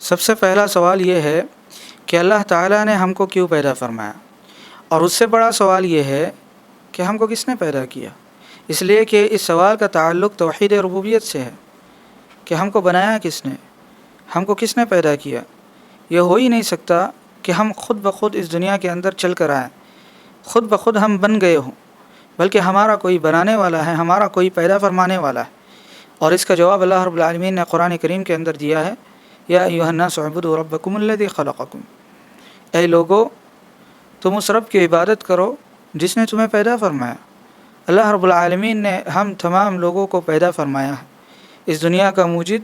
سب سے پہلا سوال یہ ہے کہ اللہ تعالیٰ نے ہم کو کیوں پیدا فرمایا، اور اس سے بڑا سوال یہ ہے کہ ہم کو کس نے پیدا کیا۔ اس لیے کہ اس سوال کا تعلق توحید ربوبیت سے ہے کہ ہم کو بنایا کس نے، ہم کو کس نے پیدا کیا۔ یہ ہو ہی نہیں سکتا کہ ہم خود بخود اس دنیا کے اندر چل کر آئیں، خود بخود ہم بن گئے ہوں، بلکہ ہمارا کوئی بنانے والا ہے، ہمارا کوئی پیدا فرمانے والا ہے۔ اور اس کا جواب اللہ رب العالمین نے قرآن کریم کے اندر دیا ہے، یا ایھا الناس اعبدوا ربکم الذی خلقکم، اے لوگو تم اس رب کی عبادت کرو جس نے تمہیں پیدا فرمایا۔ اللہ رب العالمین نے ہم تمام لوگوں کو پیدا فرمایا ہے۔ اس دنیا کا موجد،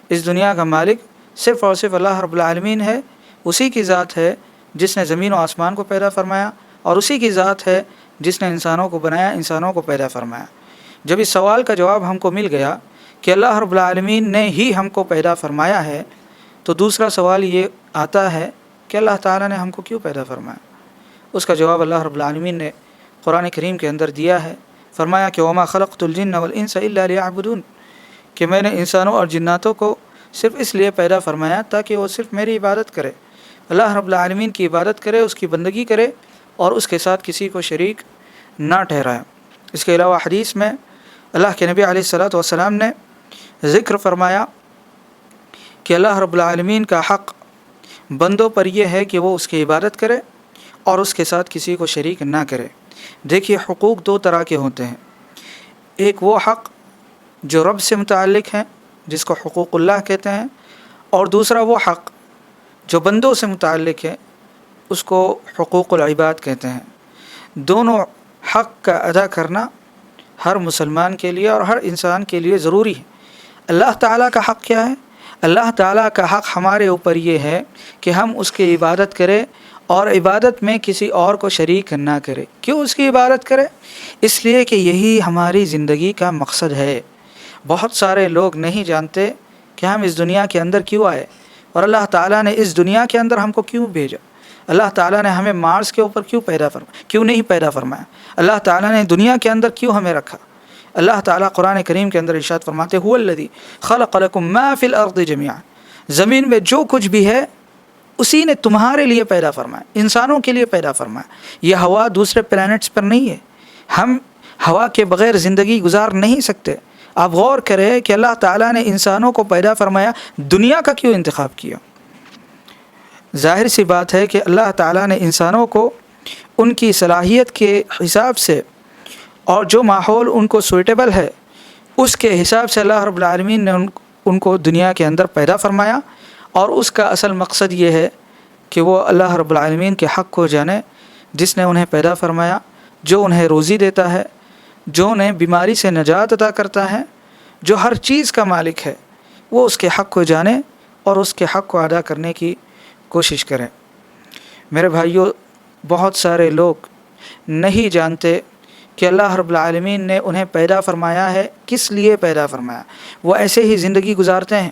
اس دنیا کا مالک صرف اور صرف اللہ رب العالمین ہے۔ اسی کی ذات ہے جس نے زمین و آسمان کو پیدا فرمایا، اور اسی کی ذات ہے جس نے انسانوں کو بنایا، انسانوں کو پیدا فرمایا۔ جب اس سوال کا جواب ہم کو مل گیا کہ اللہ رب العالمین نے ہی ہم کو پیدا فرمایا ہے، تو دوسرا سوال یہ آتا ہے کہ اللہ تعالیٰ نے ہم کو کیوں پیدا فرمایا۔ اس کا جواب اللہ رب العالمین نے قرآن کریم کے اندر دیا ہے، فرمایا کہ وما خلقت الجن والانس الا لیعبدون، کہ میں نے انسانوں اور جناتوں کو صرف اس لیے پیدا فرمایا تاکہ وہ صرف میری عبادت کرے، اللہ رب العالمین کی عبادت کرے، اس کی بندگی کرے، اور اس کے ساتھ کسی کو شریک نہ ٹھہرائے۔ اس کے علاوہ حدیث میں اللہ کے نبی علیہ الصلوۃ والسلام نے ذکر فرمایا کہ اللہ رب العالمین کا حق بندوں پر یہ ہے کہ وہ اس کی عبادت کرے اور اس کے ساتھ کسی کو شریک نہ کرے۔ دیکھیے، حقوق دو طرح کے ہوتے ہیں، ایک وہ حق جو رب سے متعلق ہے جس کو حقوق اللہ کہتے ہیں، اور دوسرا وہ حق جو بندوں سے متعلق ہے اس کو حقوق العباد کہتے ہیں۔ دونوں حق کا ادا کرنا ہر مسلمان کے لیے اور ہر انسان کے لیے ضروری ہے۔ اللہ تعالیٰ کا حق کیا ہے؟ اللہ تعالیٰ کا حق ہمارے اوپر یہ ہے کہ ہم اس کی عبادت کریں اور عبادت میں کسی اور کو شریک نہ کرے۔ کیوں اس کی عبادت کرے؟ اس لیے کہ یہی ہماری زندگی کا مقصد ہے۔ بہت سارے لوگ نہیں جانتے کہ ہم اس دنیا کے اندر کیوں آئے، اور اللہ تعالیٰ نے اس دنیا کے اندر ہم کو کیوں بھیجا۔ اللہ تعالیٰ نے ہمیں مارس کے اوپر کیوں نہیں پیدا فرمایا؟ اللہ تعالیٰ نے دنیا کے اندر کیوں ہمیں رکھا؟ اللہ تعالیٰ قرآن کریم کے اندر ارشاد فرماتے هو الذی خلق لکم ما فی الارض جميعا، زمین میں جو کچھ بھی ہے اسی نے تمہارے لیے پیدا فرمایا، انسانوں کے لیے پیدا فرمایا۔ یہ ہوا دوسرے پلانٹس پر نہیں ہے، ہم ہوا کے بغیر زندگی گزار نہیں سکتے۔ آپ غور کریں کہ اللہ تعالیٰ نے انسانوں کو پیدا فرمایا، دنیا کا کیوں انتخاب کیا؟ ظاہر سی بات ہے کہ اللہ تعالیٰ نے انسانوں کو ان کی صلاحیت کے حساب سے اور جو ماحول ان کو سوئٹیبل ہے اس کے حساب سے اللہ رب العالمین نے ان کو دنیا کے اندر پیدا فرمایا، اور اس کا اصل مقصد یہ ہے کہ وہ اللہ رب العالمین کے حق کو جانے جس نے انہیں پیدا فرمایا، جو انہیں روزی دیتا ہے، جو انہیں بیماری سے نجات عطا کرتا ہے، جو ہر چیز کا مالک ہے، وہ اس کے حق کو جانے اور اس کے حق کو ادا کرنے کی کوشش کریں۔ میرے بھائیوں، بہت سارے لوگ نہیں جانتے کہ اللہ رب العالمین نے انہیں پیدا فرمایا ہے، کس لیے پیدا فرمایا۔ وہ ایسے ہی زندگی گزارتے ہیں،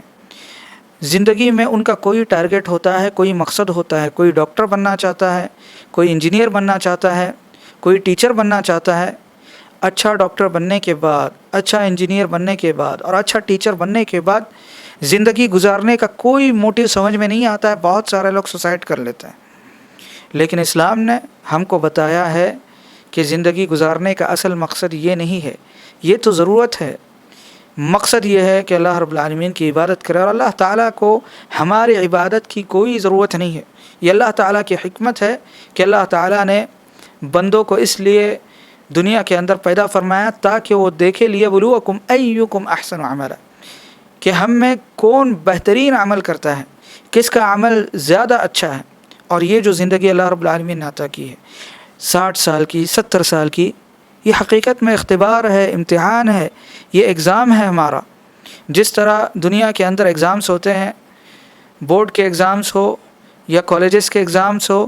زندگی میں ان کا کوئی ٹارگٹ ہوتا ہے، کوئی مقصد ہوتا ہے، کوئی ڈاکٹر بننا چاہتا ہے، کوئی انجینئر بننا چاہتا ہے، کوئی ٹیچر بننا چاہتا ہے۔ اچھا ڈاکٹر بننے کے بعد، اچھا انجینئر بننے کے بعد اور اچھا ٹیچر بننے کے بعد زندگی گزارنے کا کوئی موٹیو سمجھ میں نہیں آتا ہے، بہت سارے لوگ سوسائڈ کر لیتے ہیں۔ لیکن اسلام نے ہم کو بتایا ہے کہ زندگی گزارنے کا اصل مقصد یہ نہیں ہے، یہ تو ضرورت ہے۔ مقصد یہ ہے کہ اللہ رب العالمین کی عبادت کرے، اور اللہ تعالیٰ کو ہماری عبادت کی کوئی ضرورت نہیں ہے۔ یہ اللہ تعالیٰ کی حکمت ہے کہ اللہ تعالیٰ نے بندوں کو اس لیے دنیا کے اندر پیدا فرمایا تاکہ وہ دیکھے لیبلوکم ایکم احسن عملا، کہ ہم میں کون بہترین عمل کرتا ہے، کس کا عمل زیادہ اچھا ہے۔ اور یہ جو زندگی اللہ رب العالمین نے عطا کی ہے، 60 سال کی، 70 سال کی، یہ حقیقت میں اختبار ہے، امتحان ہے، یہ ایگزام ہے ہمارا۔ جس طرح دنیا کے اندر ایگزامس ہوتے ہیں، بورڈ کے ایگزامس ہو یا کالجز کے ایگزامس ہو،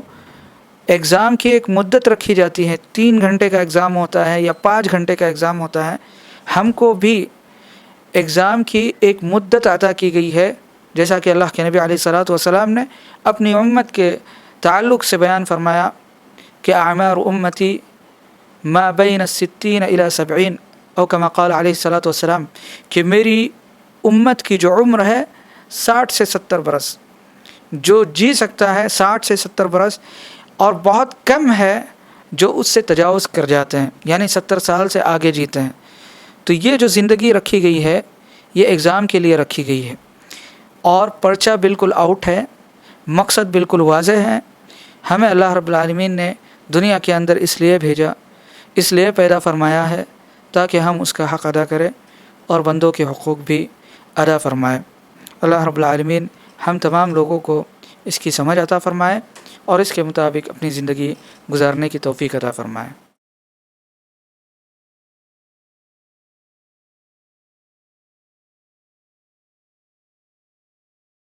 ایگزام کی ایک مدت رکھی جاتی ہے، 3 گھنٹے کا ایگزام ہوتا ہے یا 5 گھنٹے کا ایگزام ہوتا ہے۔ ہم کو بھی ایگزام کی ایک مدت عطا کی گئی ہے، جیسا کہ اللہ کے نبی علیہ الصلوۃ والسلام نے اپنی امت کے تعلق سے بیان فرمایا کہ اعمار امتی ما بین 60 الی 70، او کما قال علیہ الصلوۃ والسلام، کہ میری امت کی جو عمر ہے 60 سے 70 برس، جو جی سکتا ہے 60 سے 70 برس، اور بہت کم ہے جو اس سے تجاوز کر جاتے ہیں، یعنی 70 سال سے آگے جیتے ہیں۔ تو یہ جو زندگی رکھی گئی ہے یہ ایگزام کے لیے رکھی گئی ہے، اور پرچہ بالکل آؤٹ ہے، مقصد بالکل واضح ہے۔ ہمیں اللہ رب العالمین نے دنیا کے اندر اس لیے بھیجا، اس لیے پیدا فرمایا ہے تاکہ ہم اس کا حق ادا کریں اور بندوں کے حقوق بھی ادا فرمائیں۔ اللہ رب العالمین ہم تمام لوگوں کو اس کی سمجھ عطا فرمائے اور اس کے مطابق اپنی زندگی گزارنے کی توفیق عطا فرمائے۔